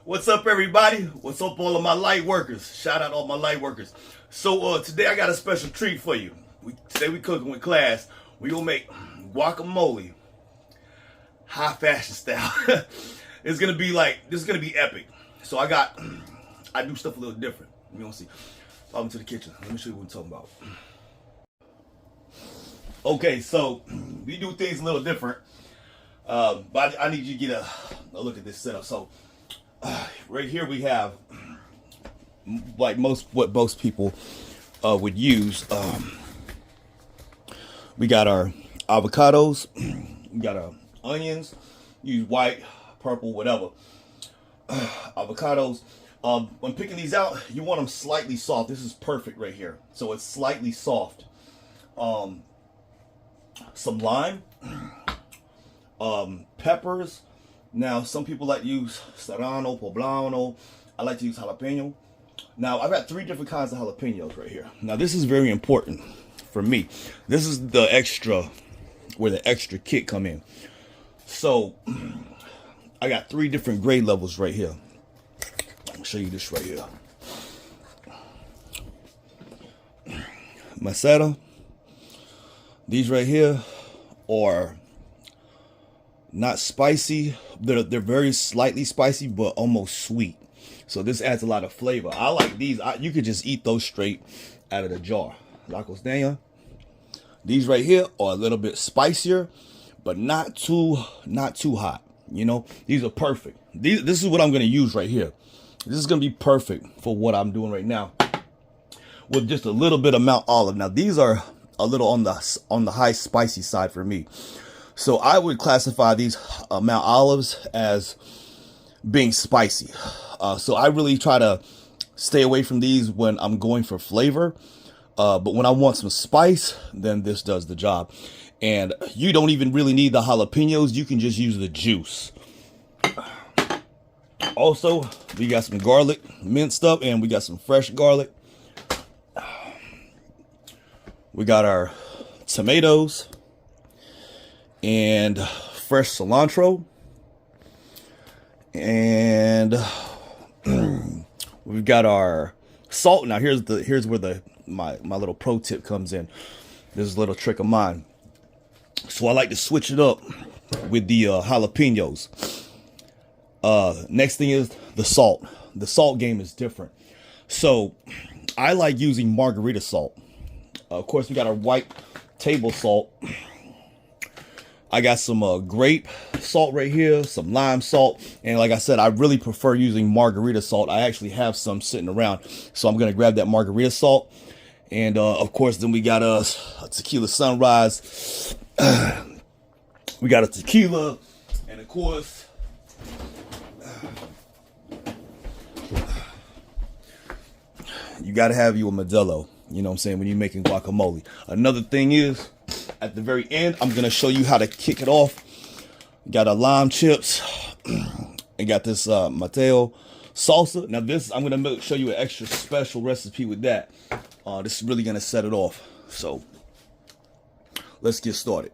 What's up, everybody? What's up, all of my light workers? Shout out all my light workers. So today I got a special treat for you. Today we cooking with class. We gonna make guacamole, high fashion style. It's gonna be like, this is gonna be epic. So I do stuff a little different. You gonna see. Welcome to the kitchen. Let me show you what we're talking about. Okay, so we do things a little different. But I need you to get a look at this setup. So right here we have like what most people would use. We got our avocados, we got our onions, use white, purple, whatever. Avocados. When picking these out, you want them slightly soft. This is perfect right here. So it's slightly soft. Some lime, peppers. Now, some people like to use serrano, poblano. I like to use jalapeno. Now, I've got 3 different kinds of jalapenos right here. Now, this is very important for me. This is the extra, where the extra kick come in. So, I got 3 different grade levels right here. I'll show you this right here. Maceta. These right here are not spicy. They're very slightly spicy, but almost sweet. So this adds a lot of flavor. I like these. You could just eat those straight out of the jar. La costeña. These right here are a little bit spicier, but not too hot. You know, these are perfect. This is what I'm gonna use right here. This is gonna be perfect for what I'm doing right now, with just a little bit of Mount Olive. Now these are a little on the high spicy side for me. So I would classify these Mount Olives as being spicy. So I really try to stay away from these when I'm going for flavor. But when I want some spice, then this does the job. And you don't even really need the jalapenos. You can just use the juice. Also, we got some garlic minced up, and we got some fresh garlic. We got our tomatoes and fresh cilantro, and we've got our salt. Now here's where my little pro tip comes in. This is a little trick of mine. So I like to switch it up with the jalapenos. Next thing is the salt. The salt game is different. So I like using margarita salt. Of course, we got our white table salt. I got some grape salt right here, some lime salt. And like I said, I really prefer using margarita salt. I actually have some sitting around. So I'm going to grab that margarita salt. And of course, then we got a tequila sunrise. We got a tequila. And of course, you got to have you a Modelo. You know what I'm saying? When you're making guacamole. Another thing is, at the very end, I'm going to show you how to kick it off. Got a lime chips. And got this Mateo salsa. Now this, I'm going to show you an extra special recipe with that. This is really going to set it off. So, let's get started.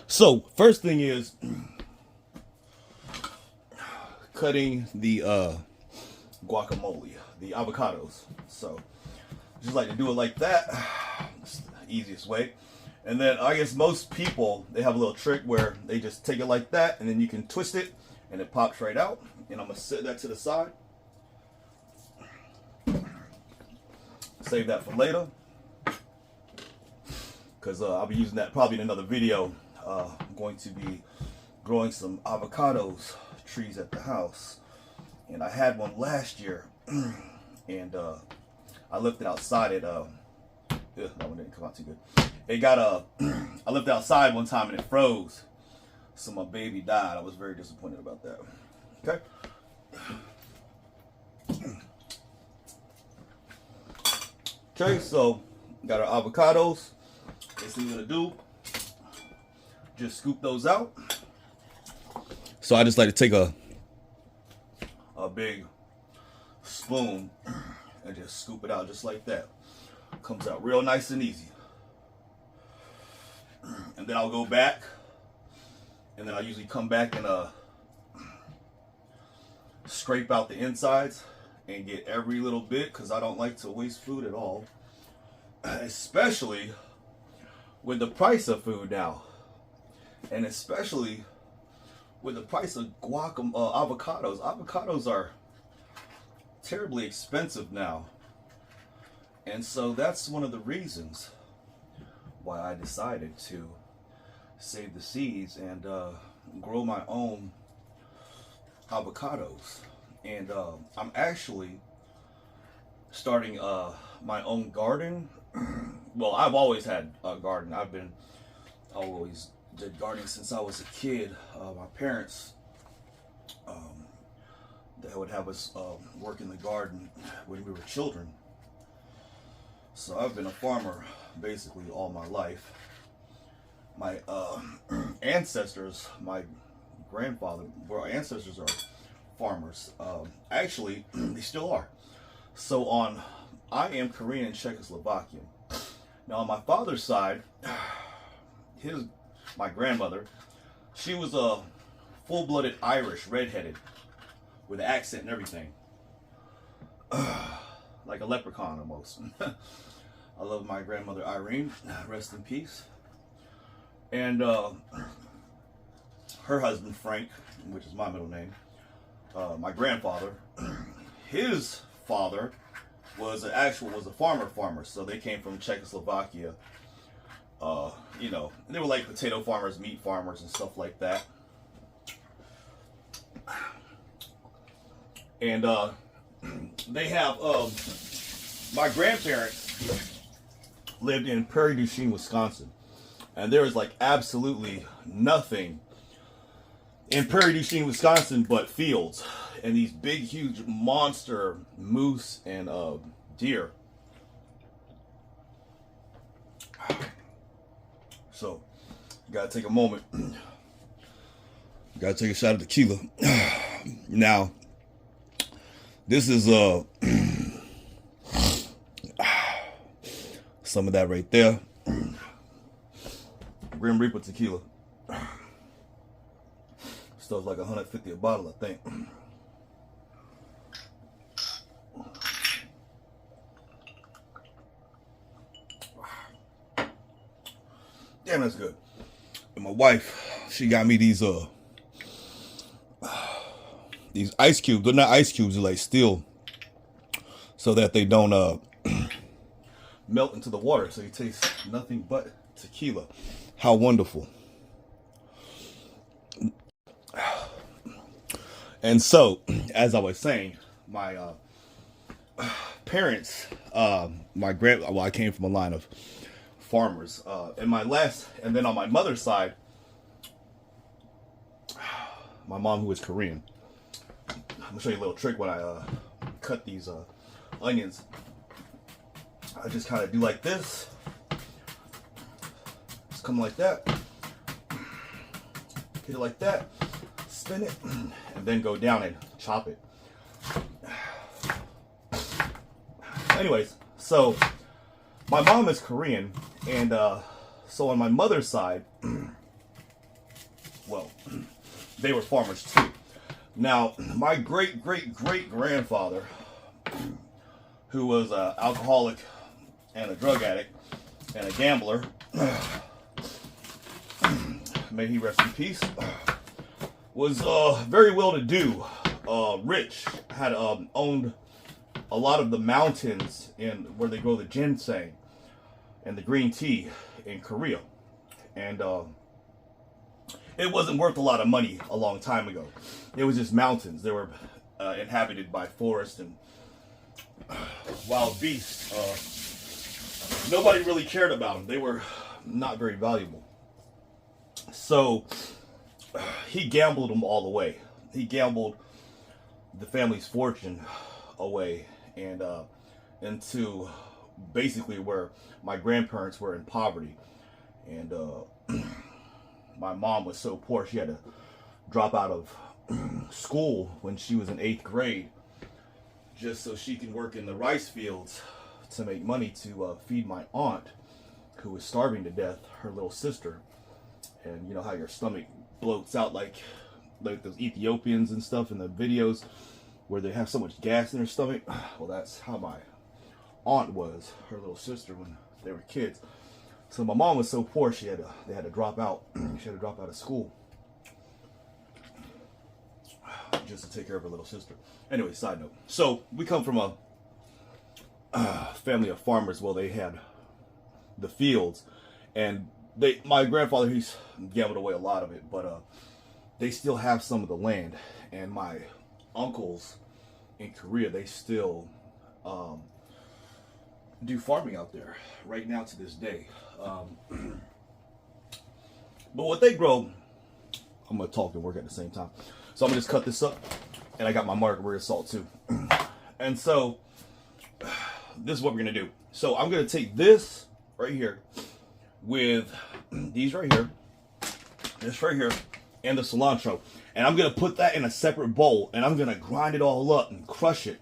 So, first thing is cutting the guacamole, the avocados. So, just like to do it like that. It's the easiest way. And then I guess most people, they have a little trick where they just take it like that, and then you can twist it and it pops right out. And I'm gonna set that to the side. Save that for later, because I'll be using that probably in another video. I'm going to be growing some avocados trees at the house, and I had one last year, and I left it outside. That one didn't come out too good. It got I left it outside one time and it froze, so my baby died. I was very disappointed about that. Okay. Okay, so got our avocados. Next thing we're gonna do, just scoop those out. So I just like to take a big spoon and just scoop it out just like that. Comes out real nice and easy. And then I'll go back, and then I'll usually come back and scrape out the insides and get every little bit, because I don't like to waste food at all, especially with the price of food now, and especially with the price of avocados. Avocados are terribly expensive now, and so that's one of the reasons why I decided to save the seeds and grow my own avocados. And I'm actually starting my own garden. Well, I've always had a garden. Always did gardening since I was a kid. My parents, they would have us work in the garden when we were children. So I've been a farmer basically all my life. My ancestors, my ancestors are farmers. Actually, they still are. So I am Korean and Czechoslovakian. Now on my father's side, my grandmother, she was a full-blooded Irish, redheaded, with an accent and everything. Like a leprechaun almost. I love my grandmother Irene, rest in peace. And her husband Frank, which is my middle name, my grandfather, his father was a farmer. So they came from Czechoslovakia. You know, they were like potato farmers, meat farmers, and stuff like that. And they have my grandparents lived in Prairie du Chien, Wisconsin, and there is like absolutely nothing in Prairie du Chien, Wisconsin, but fields and these big, huge monster moose and deer. So, you gotta take a moment. You gotta take a shot of tequila. Now, this is some of that right there. Grim Reaper tequila. Stuff's like $150 a bottle, I think. Damn, that's good. And my wife, she got me these ice cubes. They're not ice cubes, they're like steel, so that they don't melt into the water, so you taste nothing but tequila. How wonderful. And so, as I was saying, my parents, I came from a line of farmers, and then on my mother's side, my mom, who is Korean. I'm gonna show you a little trick when I cut these onions. I just kind of do like this. Just come like that. Hit it like that. Spin it, and then go down and chop it. Anyways, so my mom is Korean, and so on my mother's side, well, they were farmers too. Now, my great-great-great-grandfather, who was an alcoholic and a drug addict and a gambler, may he rest in peace, was very well-to-do, rich, had owned a lot of the mountains in where they grow the ginseng and the green tea in Korea. And it wasn't worth a lot of money a long time ago. It was just mountains. They were inhabited by forest and wild beasts. Nobody really cared about them. They were not very valuable. So he gambled them all away. He gambled the family's fortune away and into basically where my grandparents were in poverty. And my mom was so poor she had to drop out of school when she was in 8th grade just so she can work in the rice fields to make money to feed my aunt, who was starving to death, her little sister. And you know how your stomach bloats out like those Ethiopians and stuff in the videos. where they have so much gas in their stomach. Well, that's how my aunt was, her little sister, when they were kids. So my mom was so poor, they had to drop out. She had to drop out of school just to take care of her little sister. Anyway, side note. So we come from a family of farmers. Well, they had the fields, and my grandfather, he's gambled away a lot of it, but they still have some of the land. And my uncles in Korea, they still do farming out there right now to this day. But what they grow, I'm gonna talk and work at the same time. So I'm gonna just cut this up, and I got my margarita salt too. And so this is what we're gonna do. So I'm gonna take this right here with these right here, this right here, and the cilantro, and I'm gonna put that in a separate bowl, and I'm gonna grind it all up and crush it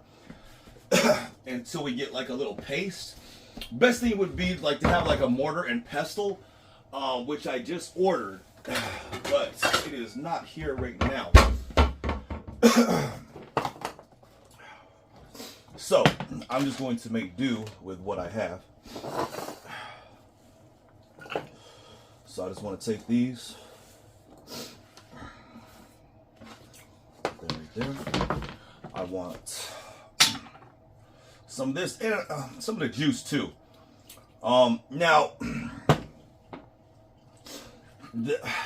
until we get like a little paste. Best thing would be like to have like a mortar and pestle, which I just ordered, but it is not here right now. So I'm just going to make do with what I have. So I just want to take these. There. I want some of this and some of the juice too. Now,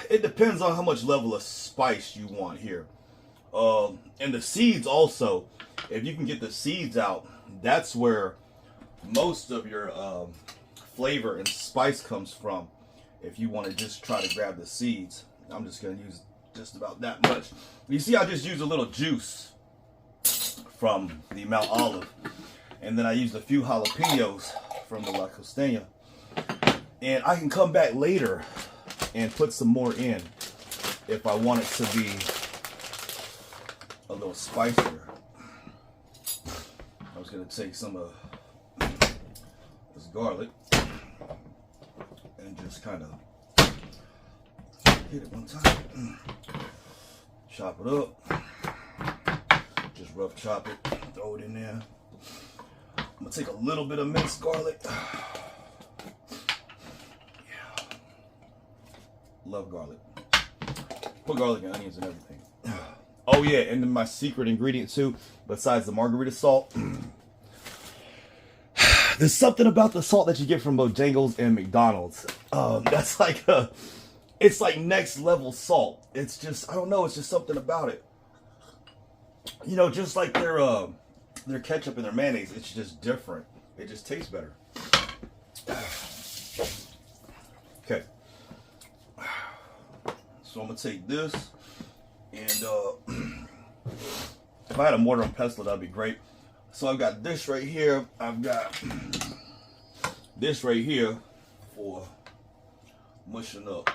it depends on how much level of spice you want here. And the seeds also, if you can get the seeds out, that's where most of your flavor and spice comes from. If you want to just try to grab the seeds, I'm just going to use just about that much. You see, I just used a little juice from the Mount Olive, and then I used a few jalapenos from the La Costeña, and I can come back later and put some more in if I want it to be a little spicier. I was going to take some of this garlic and just kind of hit it one time, chop it up, just rough chop it, throw it in there. I'm gonna take a little bit of minced garlic. Yeah, love garlic. Put garlic and onions and everything. Oh yeah, and then my secret ingredient too, besides the margarita salt, there's something about the salt that you get from Bojangles and McDonald's. That's like it's like next level salt. It's just, I don't know, it's just something about it. You know, just like their ketchup and their mayonnaise, it's just different. It just tastes better. Okay. So I'm gonna take this, and if I had a mortar and pestle, that'd be great. So I've got this right here. I've got this right here for mushing up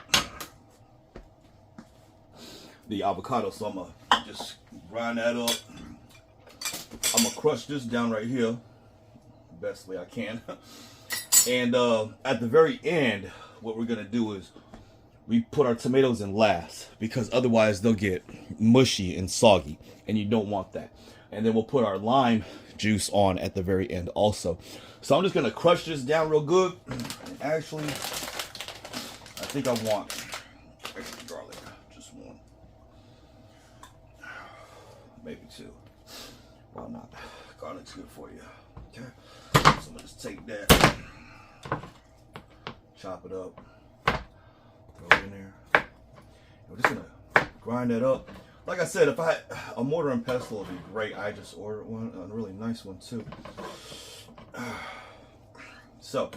the avocado. So I'm gonna just grind that up. I'm gonna crush this down right here the best way I can. And at the very end, what we're gonna do is we put our tomatoes in last, because otherwise they'll get mushy and soggy, and you don't want that. And then we'll put our lime juice on at the very end also. So I'm just gonna crush this down real good. And actually, I think I want extra garlic, just one, maybe two. Why not? Garlic's good for you. Okay, so I'm gonna just take that, chop it up, throw it in there. And we're just gonna grind that up. Like I said, if I had a mortar and pestle, would be great. I just ordered one, a really nice one too. So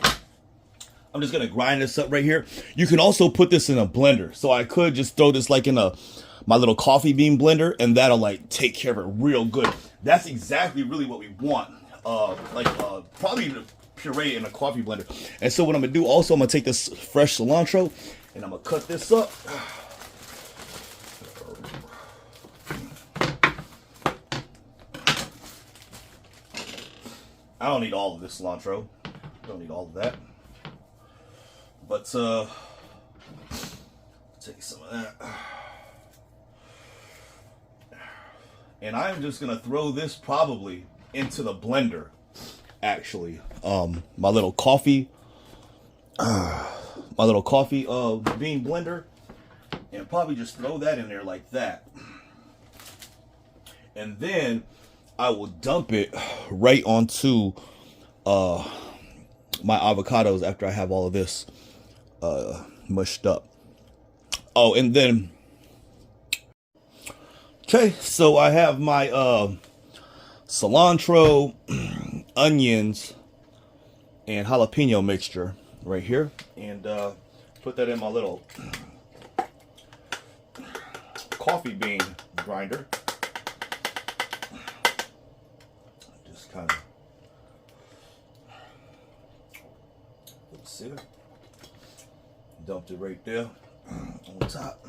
I'm just gonna grind this up right here. You can also put this in a blender. So I could just throw this like in my little coffee bean blender, and that'll like take care of it real good. That's exactly really what we want. Probably the puree in a coffee blender. And so what I'm gonna do also, I'm gonna take this fresh cilantro and I'm gonna cut this up. I don't need all of this cilantro. I don't need all of that. But take some of that. And I'm just gonna throw this probably into the blender. Actually, my little coffee bean blender, and probably just throw that in there like that. And then I will dump it right onto my avocados after I have all of this mushed up. Oh, and then, okay, so I have my cilantro, onions, and jalapeno mixture right here, and put that in my little coffee bean grinder. Just kind of it. Dumped it right there on top.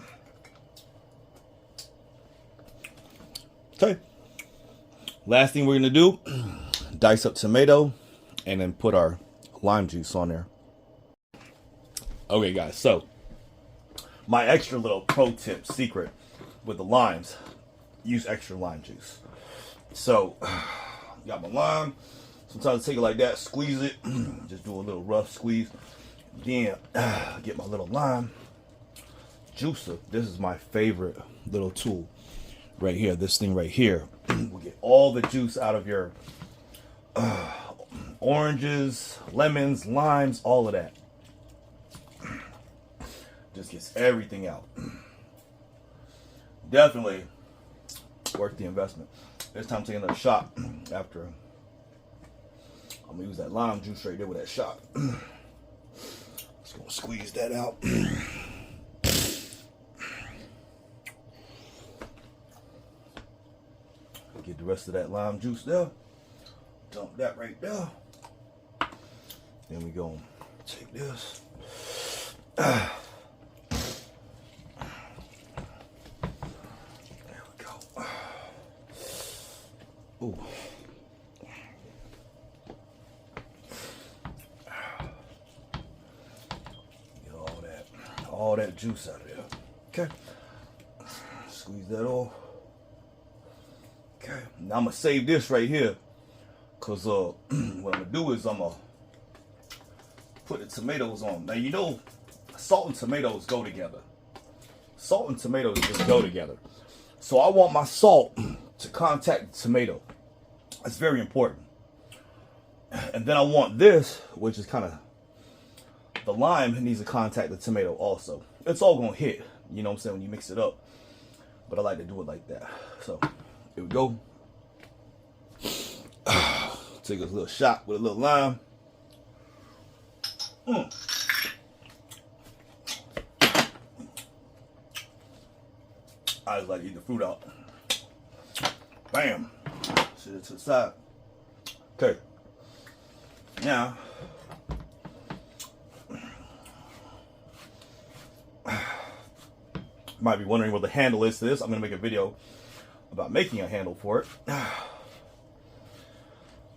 Okay. Last thing we're gonna do, dice up tomato and then put our lime juice on there. Okay guys, so my extra little pro tip secret with the limes, use extra lime juice. So got my lime. Sometimes I take it like that, squeeze it, just do a little rough squeeze. Then get my little lime juicer. This is my favorite little tool right here. This thing right here will get all the juice out of your oranges, lemons, limes, all of that. Just gets everything out. Definitely worth the investment. This time taking another shot after. I'm gonna use that lime juice right there with that shot. Just gonna squeeze that out. Get the rest of that lime juice there. Dump that right there. Then we gonna take this. There we go. Ooh. All that juice out of there. Okay. Squeeze that off. Okay. Now I'm gonna save this right here. Cause what I'm gonna do is I'm gonna put the tomatoes on. Now you know salt and tomatoes go together. Salt and tomatoes just go together. So I want my salt to contact the tomato. That's very important. And then I want this, which is kind of the lime, needs to contact the tomato also. It's all gonna hit, you know what I'm saying, when you mix it up. But I like to do it like that. So here we go. Take a little shot with a little lime. I just like to eat the fruit out. Bam. Set it to the side. Okay. Now, you might be wondering what the handle is to this. I'm going to make a video about making a handle for it.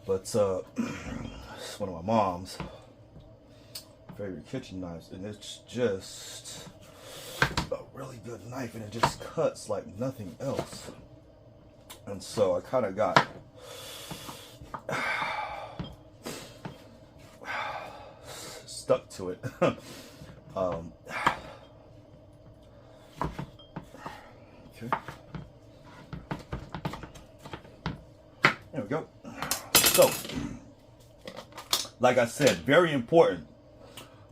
But it's one of my mom's favorite kitchen knives, and it's just a really good knife, and it just cuts like nothing else. And so I kind of got stuck to it. Okay. There we go. So, like I said, very important.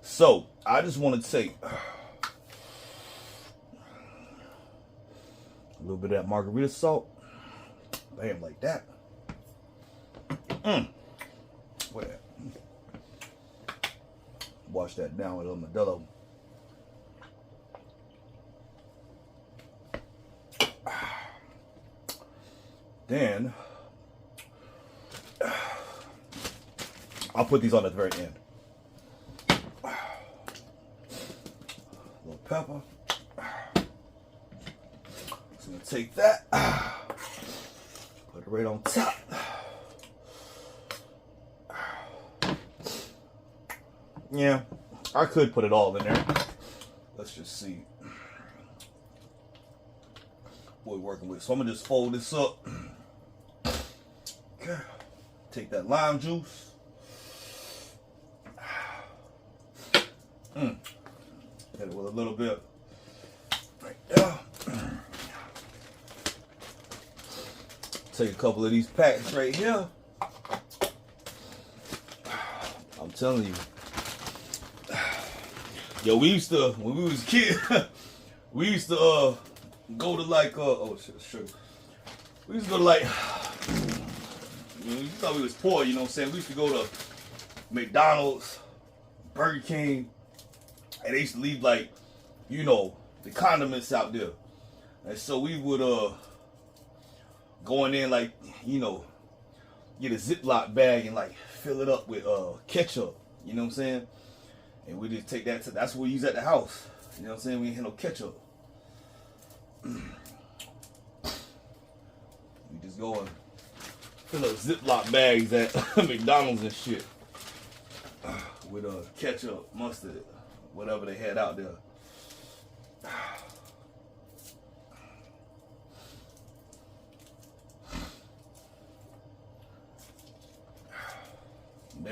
So, I just want to take a little bit of that margarita salt. Bam, like that. What that? Wash that down with a little Modelo. Then I'll put these on at the very end. A little pepper. So I'm gonna take that, put it right on top. Yeah, I could put it all in there. Let's just see what we're working with. So I'm gonna just fold this up. Okay. Take that lime juice. Hit it with a little bit right there. Take a couple of these packs right here. I'm telling you. Yo, we used to, when we was kids, we used to go to like, oh shit, sugar. We used to go to like, you thought we was poor, you know what I'm saying? We used to go to McDonald's, Burger King, and they used to leave like, you know, the condiments out there. And so we would go in there like, you know, get a Ziploc bag and like fill it up with ketchup, you know what I'm saying? And we just take that to, that's what we use at the house. You know what I'm saying? We ain't had no ketchup. We just go and fill up Ziploc bags at McDonald's and shit. With ketchup, mustard, whatever they had out there.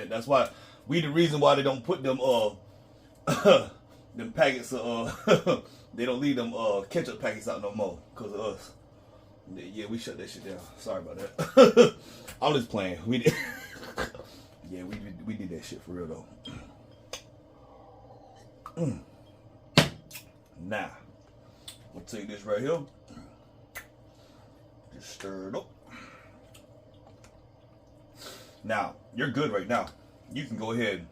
That's why we the reason why they don't put them them packets they don't leave them ketchup packets out no more because of us. Yeah, we shut that shit down. Sorry about that. I'm just playing. We did. Yeah, we did that shit for real though. Now, we'll take this right here. Just stir it up. Now, you're good right now. You can go ahead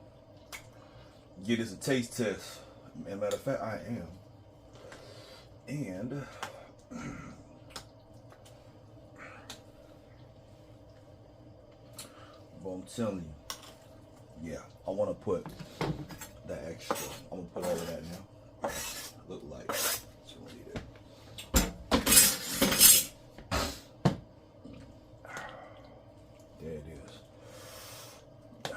and give this a taste test. As a matter of fact, I am. And but I'm telling you, yeah, I want to put that extra. I'm gonna put all of that now. Look like so we need it. There it is.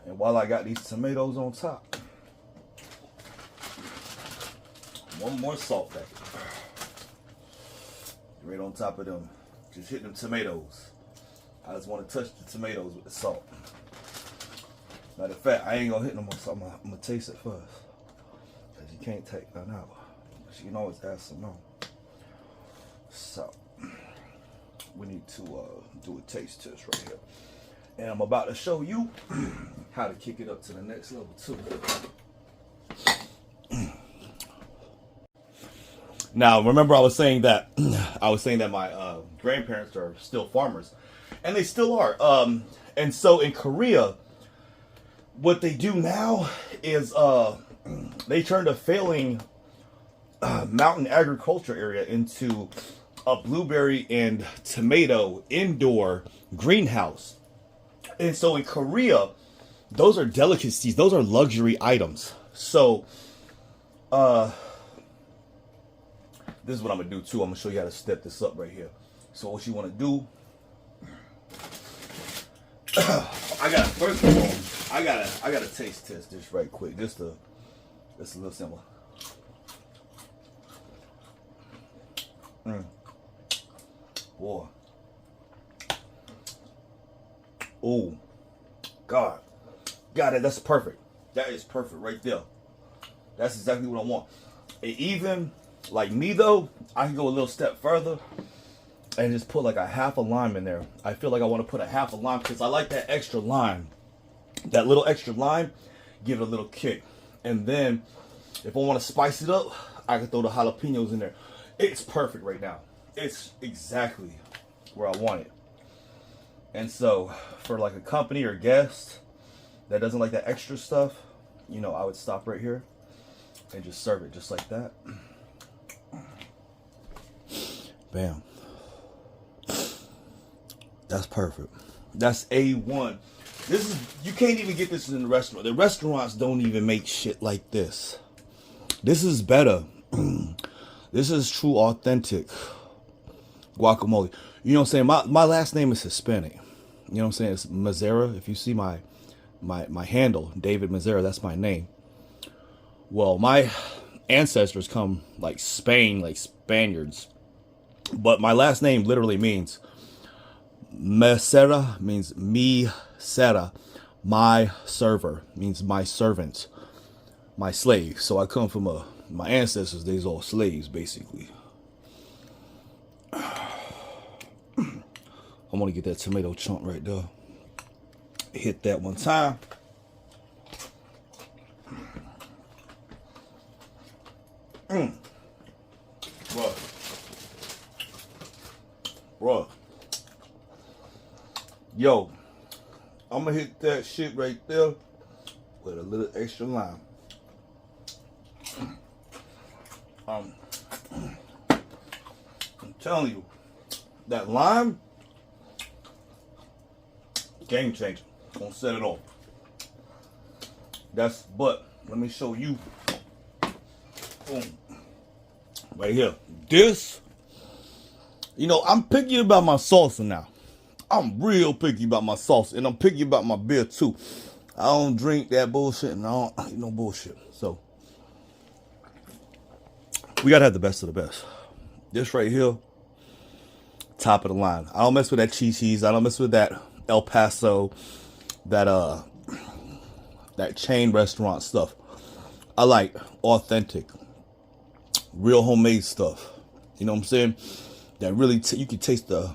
And while I got these tomatoes on top, one more salt packet. Right on top of them. Just hit them tomatoes. I just want to touch the tomatoes with the salt. Matter of fact, I ain't gonna hit them on something. I'm gonna taste it first. Cause you can't take that out. But you can always add some more. So we need to do a taste test right here. And I'm about to show you how to kick it up to the next level too. Now, remember I was saying that my grandparents are still farmers, and they still are. And so in Korea, what they do now is they turned a failing mountain agriculture area into a blueberry and tomato indoor greenhouse. And so in Korea, those are delicacies. Those are luxury items. So, this is what I'm gonna do too. I'm gonna show you how to step this up right here. So what you want to do? First of all, I gotta taste test this right quick. Just a little similar. Boy. Oh, God, that's perfect. That is perfect right there. That's exactly what I want. And even like me though, I can go a little step further and just put like a half a lime in there. I feel like I want to put a half a lime because I like that extra lime. That little extra lime, give it a little kick. And then if I want to spice it up, I can throw the jalapenos in there. It's perfect right now. It's exactly where I want it. And so for like a company or guest that doesn't like that extra stuff, you know, I would stop right here and just serve it just like that. Bam. That's perfect. That's A1. This is, you can't even get this in the restaurant. The restaurants don't even make shit like this. This is better. This is true, authentic guacamole. You know what I'm saying? My last name is Hispanic. You know what I'm saying? It's Mazzara. If you see my handle, David Mazzara, that's my name. Well, my ancestors come like Spain, like Spaniards. But my last name literally means Mesera, means me Sera. My server means my servant, my slave. So I come from my ancestors, they's all slaves basically. I'm gonna get that tomato chunk right there. Hit that one time. Bruh. Yo, I'm gonna hit that shit right there with a little extra lime. I'm telling you, that lime, game changer. Gonna set it off. But let me show you. Boom. Right here. This, I'm picky about my salsa now. I'm real picky about my salsa, and I'm picky about my beer too. I don't drink that bullshit, and I don't eat no bullshit. So we gotta have the best of the best. This right here, top of the line. I don't mess with that cheese. I don't mess with that El Paso, that chain restaurant stuff. I like authentic, real homemade stuff. You know what I'm saying? That really you can taste the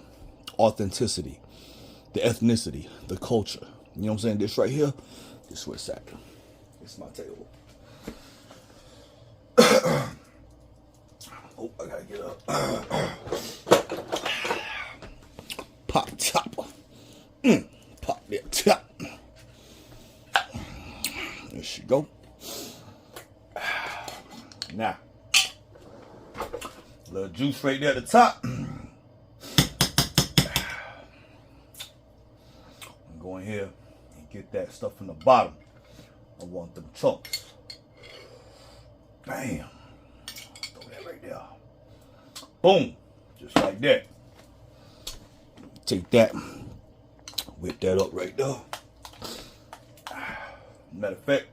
authenticity, the ethnicity, the culture. You know what I'm saying? This right here, this is where it's at. It's my table. Oh, I gotta get up. Pop top. Pop that top. There she go. Now, little juice right there at the top. Go in here and get that stuff from the bottom. I want them chunks. Bam. Throw that right there. Boom. Just like that. Take that. Whip that up right there. Matter of fact,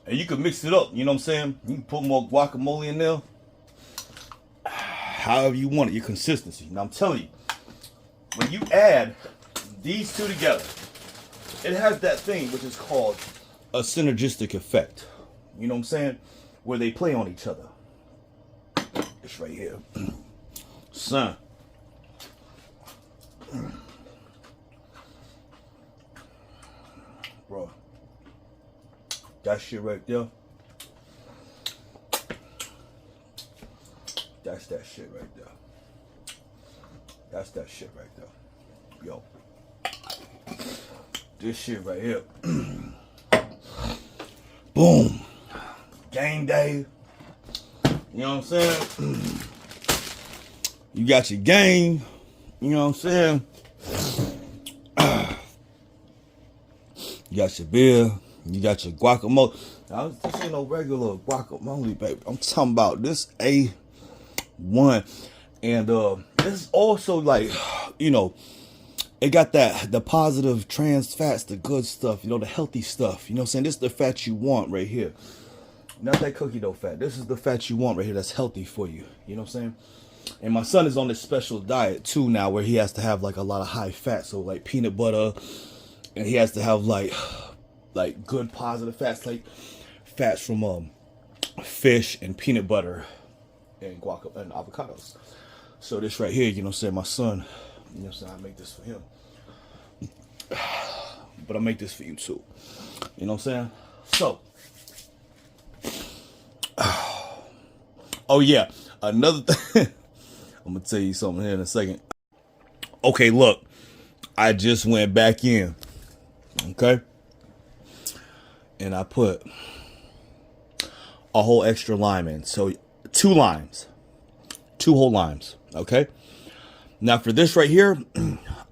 and you can mix it up. You know what I'm saying? You can put more guacamole in there. However you want it. Your consistency. Now I'm telling you, when you add these two together, it has that thing which is called a synergistic effect. You know what I'm saying? Where they play on each other. It's right here. Son. Bro. That shit right there. That's that shit right there. That's that shit right there. Yo. This shit right here. Boom. Game day. You know what I'm saying? You got your game. You know what I'm saying? You got your beer. You got your guacamole. Now, this ain't no regular guacamole, baby. I'm talking about this A1. And this is also like, it got the positive trans fats, the good stuff, the healthy stuff. You know what I'm saying? This is the fat you want right here. Not that cookie dough fat. This is the fat you want right here that's healthy for you. You know what I'm saying? And my son is on this special diet too now where he has to have like a lot of high fat. So like peanut butter, and he has to have like good positive fats, like fats from fish and peanut butter and guacamole and avocados. So this right here, you know what I'm saying, my son, you know what I'm saying, I make this for him. But I make this for you too. You know what I'm saying? So, oh yeah, another thing. I'm gonna tell you something here in a second. Okay, look, I just went back in. Okay, and I put a whole extra lime in. So 2 limes, 2 whole limes. Okay. Now for this right here,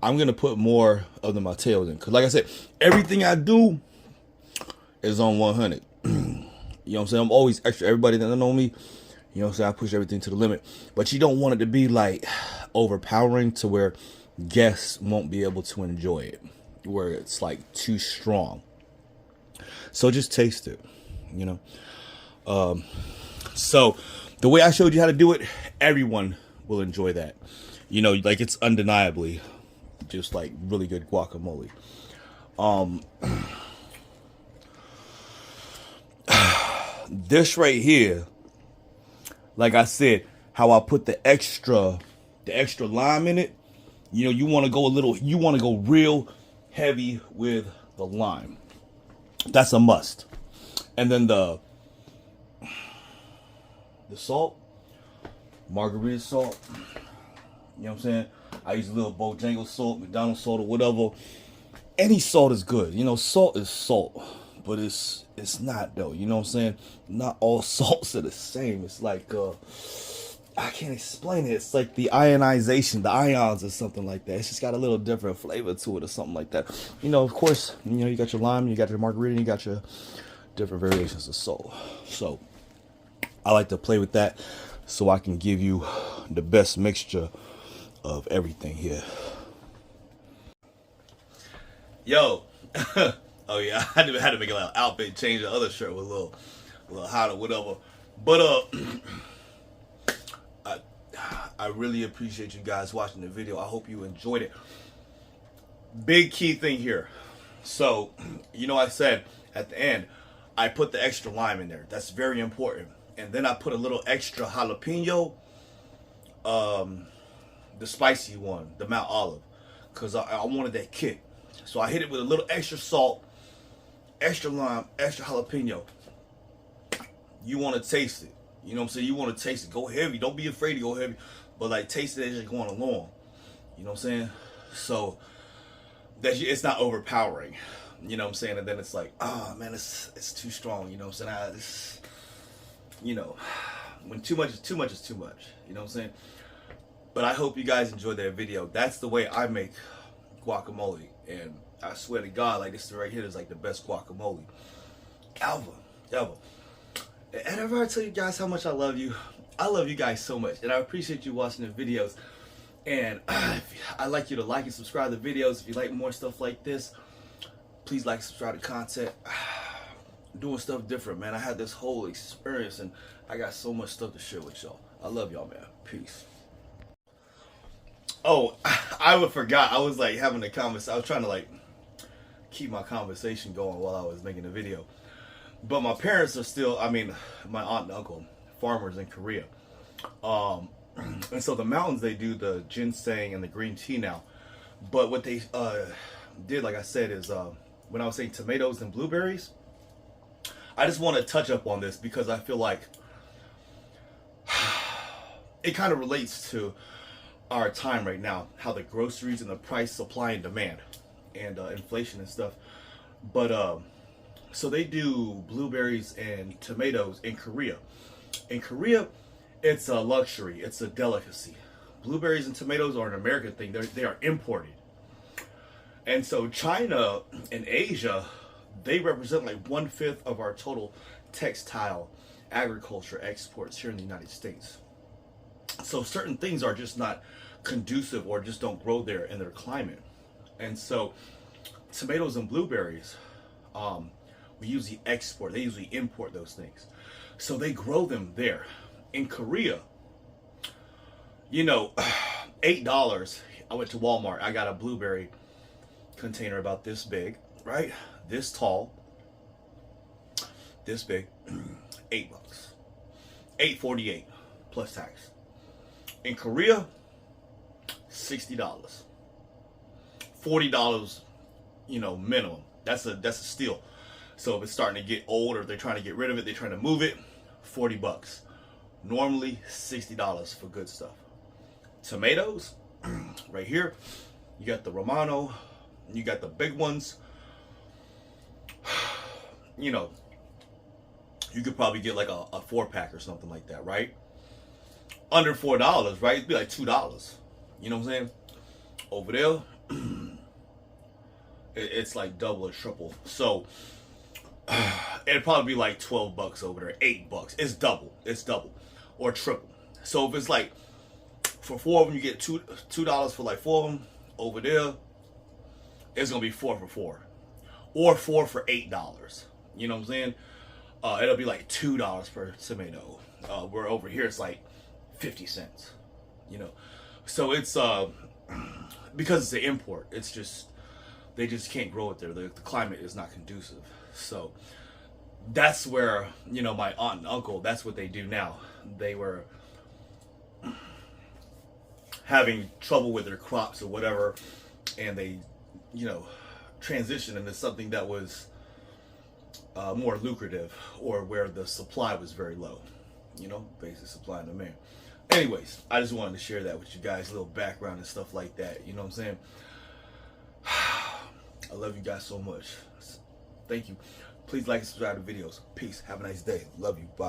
I'm gonna put more of the Mateos in because, like I said, everything I do is on 100. You know what I'm saying? I'm always extra. Everybody that know me, you know what I'm saying, I push everything to the limit. But you don't want it to be like overpowering to where guests won't be able to enjoy it, where it's like too strong. So just taste it, you know. So the way I showed you how to do it, everyone will enjoy that. You know, like it's undeniably just like really good guacamole. This right here, like I said, how I put the extra lime in it. You know, you want to go real heavy with the lime. That's a must. And then the salt, margarita salt. You know what I'm saying? I use a little Bojangles salt, McDonald's salt, or whatever. Any salt is good. You know, salt is salt, but it's not though. You know what I'm saying? Not all salts are the same. It's like I can't explain it. It's like the ionization, the ions or something like that. It's just got a little different flavor to it or something like that. You know, of course, you know, you got your lime, you got your margarita, you got your different variations of salt. So I like to play with that so I can give you the best mixture of everything here. Yo. Oh yeah, I had to make a little outfit change. The other shirt was a little hot or whatever. But I really appreciate you guys watching the video. I hope you enjoyed it. Big key thing here. So, you know, I said at the end, I put the extra lime in there. That's very important. And then I put a little extra jalapeno, the spicy one, the Mount Olive, because I wanted that kick. So I hit it with a little extra salt, extra lime, extra jalapeno. You want to taste it. You know what I'm saying? You want to taste it. Go heavy. Don't be afraid to go heavy. But like taste it as you're going along. You know what I'm saying? So that it's not overpowering. You know what I'm saying? And then it's like, oh man, it's too strong. You know what I'm saying? You know, when too much is too much is too much. You know what I'm saying? But I hope you guys enjoyed that video. That's the way I make guacamole. And I swear to God, like this right here is like the best guacamole ever. And ever I tell you guys how much I love you guys so much, and I appreciate you watching the videos. And I'd like you to like and subscribe to the videos. If you like more stuff like this, please like and subscribe to content. I'm doing stuff different, man. I had this whole experience, and I got so much stuff to share with y'all. I love y'all, man. Peace. Oh, I forgot. I was like having a conversation. I was trying to like keep my conversation going while I was making the video. But my parents are still, I mean, my aunt and uncle, farmers in Korea. And so the mountains, they do the ginseng and the green tea now. But what they did, like I said, is when I was saying tomatoes and blueberries, I just want to touch up on this because I feel like it kind of relates to our time right now, how the groceries and the price, supply and demand, and inflation and stuff. But so they do blueberries and tomatoes in Korea. In Korea, it's a luxury. It's a delicacy. Blueberries and tomatoes are an American thing. They are imported. And so China and Asia, they represent like 1/5 of our total textile agriculture exports here in the United States. So certain things are just not conducive or just don't grow there in their climate. And so tomatoes and blueberries, we usually export. They usually import those things. So they grow them there. In Korea, you know, $8. I went to Walmart. I got a blueberry container about this big, right? This tall, this big, $8. $8.48 plus tax. In Korea, $60. $40, you know, minimum. That's a steal. So if it's starting to get old or they're trying to get rid of it, they're trying to move it, $40. Normally $60 for good stuff. Tomatoes, right here, you got the Romano, you got the big ones. You know, you could probably get like a 4-pack or something like that, right? Under $4, right? It'd be like $2. You know what I'm saying? Over there, it's like double or triple. So it'd probably be like $12 over there, $8. It's double or triple. So if it's like for 4 of them, you get $2 for like 4 of them. Over there, it's gonna be 4 for 4, or 4 for $8. You know what I'm saying? It'll be like $2 per tomato. Where over here it's like 50 cents. you know. So it's because it's an import. It's just they just can't grow it there. The climate is not conducive. So that's where, you know, my aunt and uncle, that's what they do now. They were having trouble with their crops or whatever, and they, you know, transitioned into something that was more lucrative, or where the supply was very low, you know, basic supply and demand. Anyways, I just wanted to share that with you guys, a little background and stuff like that, you know what I'm saying? I love you guys so much. Thank you. Please like and subscribe to videos. Peace. Have a nice day. Love you. Bye.